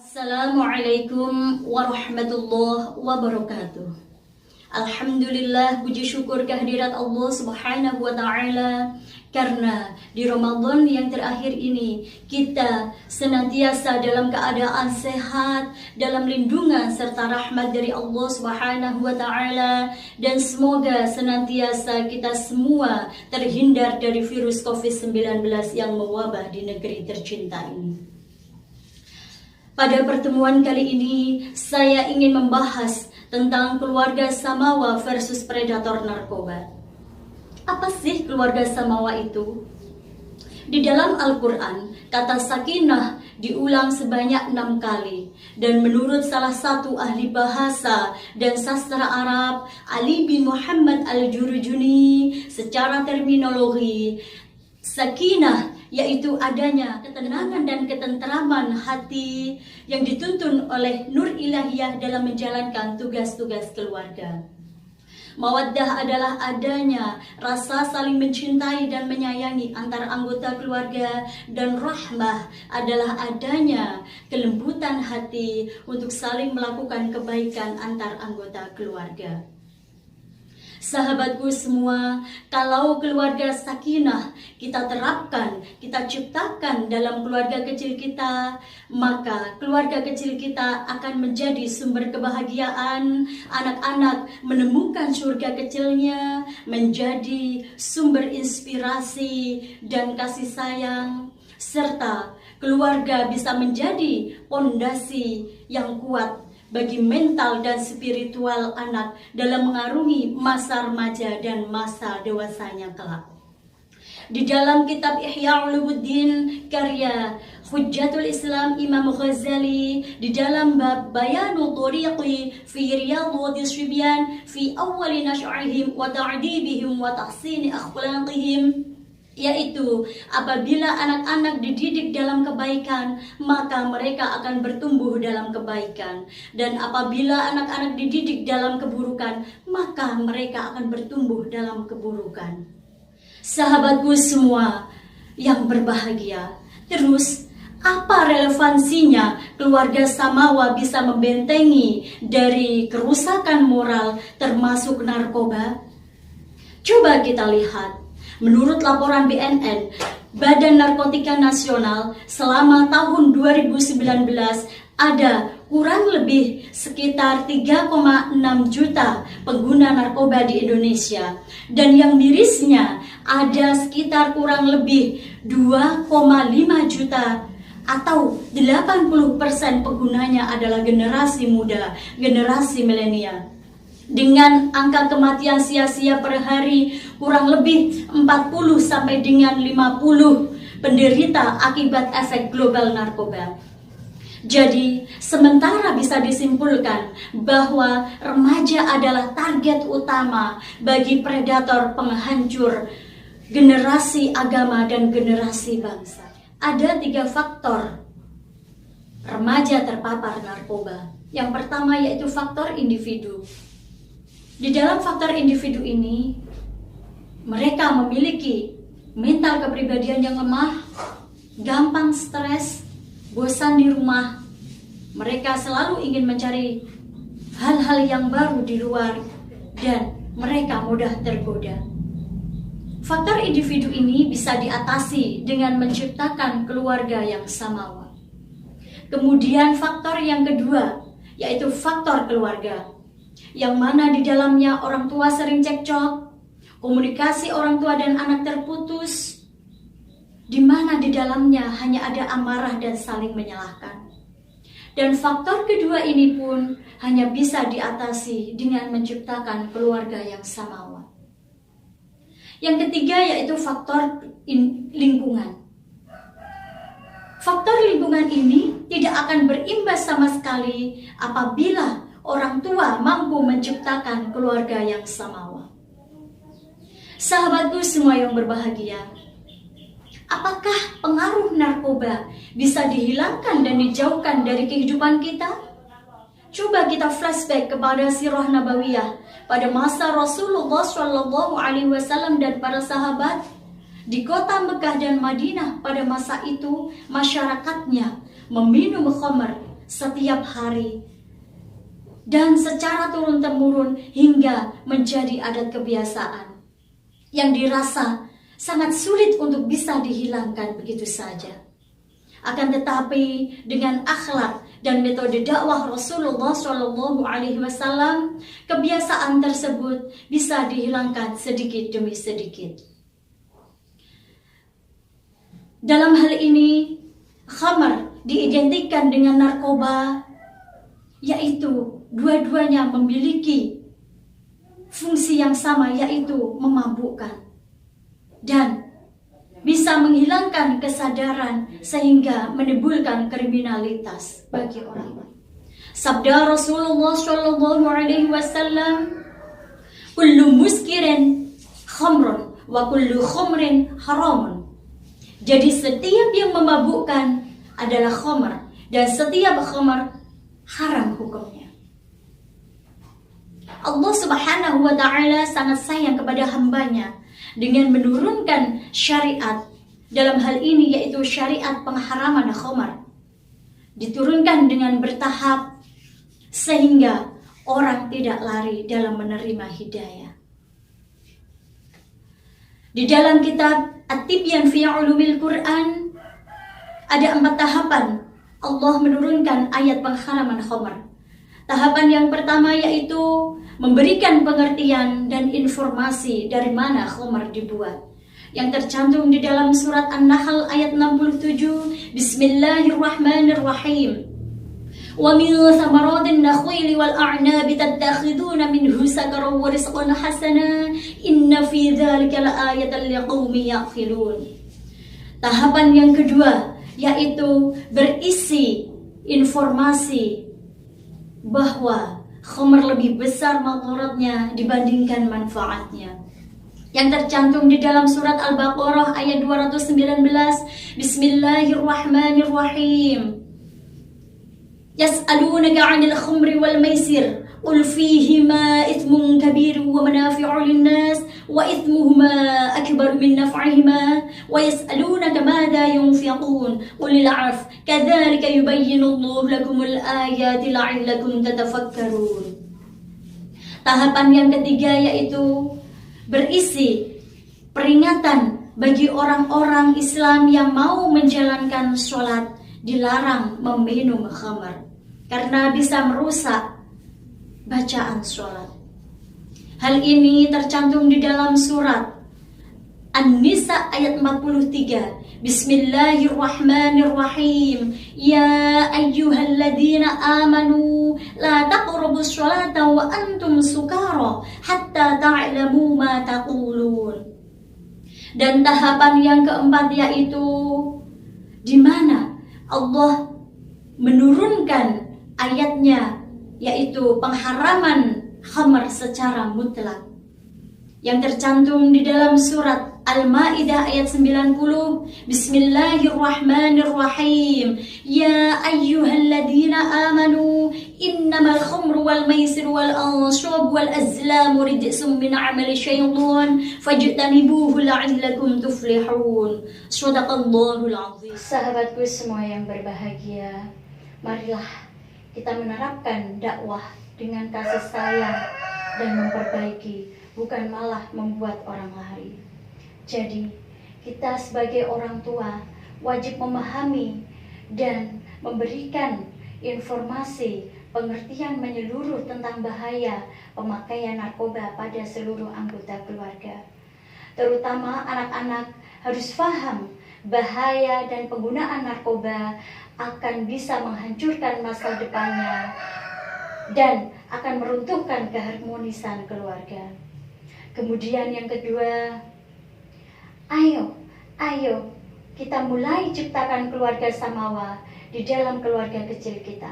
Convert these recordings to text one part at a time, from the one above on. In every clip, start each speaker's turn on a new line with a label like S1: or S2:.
S1: Assalamualaikum warahmatullahi wabarakatuh. Alhamdulillah, puji syukur kehadirat Allah Subhanahu wa Ta'ala, karena di Ramadan yang terakhir ini kita senantiasa dalam keadaan sehat, dalam lindungan serta rahmat dari Allah Subhanahu wa Ta'ala, dan semoga senantiasa kita semua terhindar dari virus COVID-19 yang mewabah di negeri tercinta ini. Pada pertemuan kali ini, saya ingin membahas tentang keluarga Samawa versus predator narkoba. Apa sih keluarga Samawa itu? Di dalam Al-Quran, kata sakinah diulang sebanyak 6 kali. Dan menurut salah satu ahli bahasa dan sastra Arab, Ali bin Muhammad Al-Jurjuni, secara terminologi, sakinah yaitu adanya ketenangan dan ketenteraman hati yang dituntun oleh nur ilahiyah dalam menjalankan tugas-tugas keluarga. Mawaddah adalah adanya rasa saling mencintai dan menyayangi antar anggota keluarga, dan rahmah adalah adanya kelembutan hati untuk saling melakukan kebaikan antar anggota keluarga. Sahabatku semua, kalau keluarga sakinah kita terapkan, kita ciptakan dalam keluarga kecil kita, maka keluarga kecil kita akan menjadi sumber kebahagiaan. Anak-anak menemukan surga kecilnya, menjadi sumber inspirasi dan kasih sayang, serta keluarga bisa menjadi pondasi yang kuat bagi mental dan spiritual anak dalam mengarungi masa remaja dan masa dewasanya kelak. Di dalam kitab Ihya Ulumuddin karya Hujjatul Islam Imam Ghazali, di dalam bab Bayanu Thoriqi fi Riyadhis Shibyan fi awwali nash'ihim wa ta'dibihim wa tahsini akhlaqihim, yaitu apabila anak-anak dididik dalam kebaikan, maka mereka akan bertumbuh dalam kebaikan, dan apabila anak-anak dididik dalam keburukan, maka mereka akan bertumbuh dalam keburukan. Sahabatku semua yang berbahagia, terus apa relevansinya keluarga Samawa bisa membentengi dari kerusakan moral termasuk narkoba? Coba kita lihat. Menurut laporan BNN, Badan Narkotika Nasional, selama tahun 2019 ada kurang lebih sekitar 3,6 juta pengguna narkoba di Indonesia. Dan yang mirisnya ada sekitar kurang lebih 2,5 juta atau 80% penggunanya adalah generasi muda, generasi milenial. Dengan angka kematian sia-sia per hari kurang lebih 40 sampai dengan 50 penderita akibat efek global narkoba. Jadi, sementara bisa disimpulkan bahwa remaja adalah target utama bagi predator penghancur generasi agama dan generasi bangsa. Ada 3 faktor remaja terpapar narkoba. Yang pertama yaitu faktor individu. Di dalam faktor individu ini, mereka memiliki mental kepribadian yang lemah, gampang stres, bosan di rumah. Mereka selalu ingin mencari hal-hal yang baru di luar, dan mereka mudah tergoda. Faktor individu ini bisa diatasi dengan menciptakan keluarga yang samawa. Kemudian faktor yang kedua, yaitu faktor keluarga, yang mana di dalamnya orang tua sering cekcok, komunikasi orang tua dan anak terputus, di mana di dalamnya hanya ada amarah dan saling menyalahkan. Dan faktor kedua ini pun hanya bisa diatasi dengan menciptakan keluarga yang samawa. Yang ketiga yaitu faktor lingkungan. Faktor lingkungan ini tidak akan berimbas sama sekali apabila orang tua mampu menciptakan keluarga yang samawa. Sahabatku semua yang berbahagia, apakah pengaruh narkoba bisa dihilangkan dan dijauhkan dari kehidupan kita? Coba kita flashback kepada sirah nabawiyah pada masa Rasulullah SAW dan para sahabat. Di kota Mekah dan Madinah pada masa itu, masyarakatnya meminum khamr setiap hari dan secara turun-temurun hingga menjadi adat kebiasaan yang dirasa sangat sulit untuk bisa dihilangkan begitu saja. Akan tetapi dengan akhlak dan metode dakwah Rasulullah SAW, kebiasaan tersebut bisa dihilangkan sedikit demi sedikit. Dalam hal ini, khamar diidentikan dengan narkoba, yaitu dua-duanya memiliki fungsi yang sama, yaitu memabukkan dan bisa menghilangkan kesadaran sehingga menimbulkan kriminalitas bagi orang. Sabda Rasulullah SAW, kullu muskirin khamrun wa kullu khumrin haramun. Jadi setiap yang memabukkan adalah khamar dan setiap khamar haram hukumnya. Allah Subhanahu wa Ta'ala sangat sayang kepada hambanya dengan menurunkan syariat dalam hal ini, yaitu syariat pengharaman khamar. Diturunkan dengan bertahap sehingga orang tidak lari dalam menerima hidayah. Di dalam kitab At-Tibyan fi Ulumil Quran ada 4 tahapan Allah menurunkan ayat pengharaman khamar. Tahapan yang pertama yaitu memberikan pengertian dan informasi dari mana khamar dibuat, yang tercantum di dalam surat An-Nahl ayat 67. Bismillahirrahmanirrahim. Wa min thamaratin nakhili wal a'nabi tattakhiduna minhu sakaran wa rizqan hasana inna fi dzalika laayatan liqaumin yaqilun. Tahapan yang kedua yaitu berisi informasi bahwa khamar lebih besar madaratnya dibandingkan manfaatnya, yang tercantum di dalam surat Al-Baqarah ayat 219. Bismillahirrahmanirrahim. Yas'alunaka 'anil khamri wal maisir qul fihima ithmun kabir wa manafi'u lin-nas wa ithmuhuma akbar min naf'ihima wa yas'alunaka madza yunfiqun qulil 'afw kadzalika yubayyinu Allahu lakumul ayati la'allakum tatafakkarun. Tahapan yang ketiga yaitu berisi peringatan bagi orang-orang Islam yang mau menjalankan sholat, dilarang meminum khamar karena bisa merusak bacaan sholat. Hal ini tercantum di dalam surat An-Nisa ayat 43. Bismillahirrahmanirrahim. Ya ayyuhalladzina amanu la taqrabus sholata wa antum sukara hatta ta'lamu ma taqulun. Dan tahapan yang keempat yaitu di mana Allah menurunkan ayatnya, yaitu pengharaman khamar secara mutlak, yang tercantum di dalam surat Al-Maidah ayat 90. Bismillahirrahmanirrahim. Ya ayyuhalladzina amanu innamal khamru wal maisiru wal anshabu wal azlamu rijsum min amali syaitan fajtanibuhu la'allakum tuflihun. Shadaqallahul azim. Sahabatku semua yang berbahagia, marilah kita menerapkan dakwah dengan kasih sayang dan memperbaiki, bukan malah membuat orang lari. Jadi, kita sebagai orang tua wajib memahami dan memberikan informasi, pengertian menyeluruh tentang bahaya pemakaian narkoba pada seluruh anggota keluarga. Terutama anak-anak harus paham bahaya dan penggunaan narkoba akan bisa menghancurkan masa depannya dan akan meruntuhkan keharmonisan keluarga. Kemudian yang kedua, ayo kita mulai ciptakan keluarga samawa di dalam keluarga kecil kita.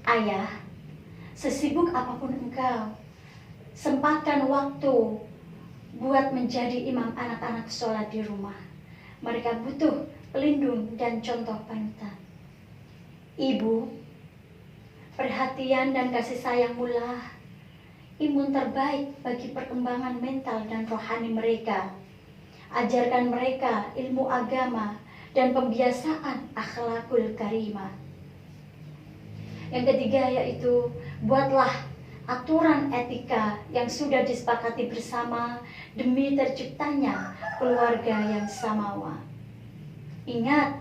S1: Ayah, sesibuk apapun engkau, sempatkan waktu buat menjadi imam anak-anak sholat di rumah. Mereka butuh pelindung dan contoh panutan. Ibu, perhatian dan kasih sayangmulah imun terbaik bagi perkembangan mental dan rohani mereka. Ajarkan mereka ilmu agama dan pembiasaan akhlakul karimah. Yang ketiga yaitu buatlah aturan etika yang sudah disepakati bersama demi terciptanya keluarga yang samawa. Ingat,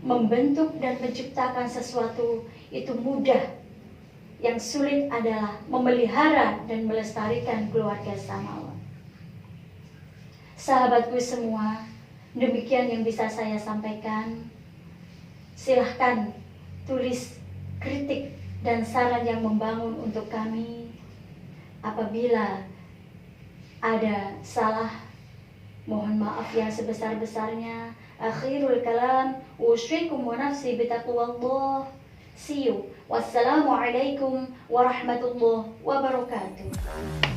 S1: membentuk dan menciptakan sesuatu itu mudah. Yang sulit adalah memelihara dan melestarikan keluarga samawa. Sahabatku semua, demikian yang bisa saya sampaikan. Silahkan tulis kritik dan saran yang membangun untuk kami. Apabila ada salah, mohon maaf yang sebesar-besarnya. Akhirul kalam, usyikum wa nafsi bitaqwallah. See you. Wassalamualaikum warahmatullahi wabarakatuh.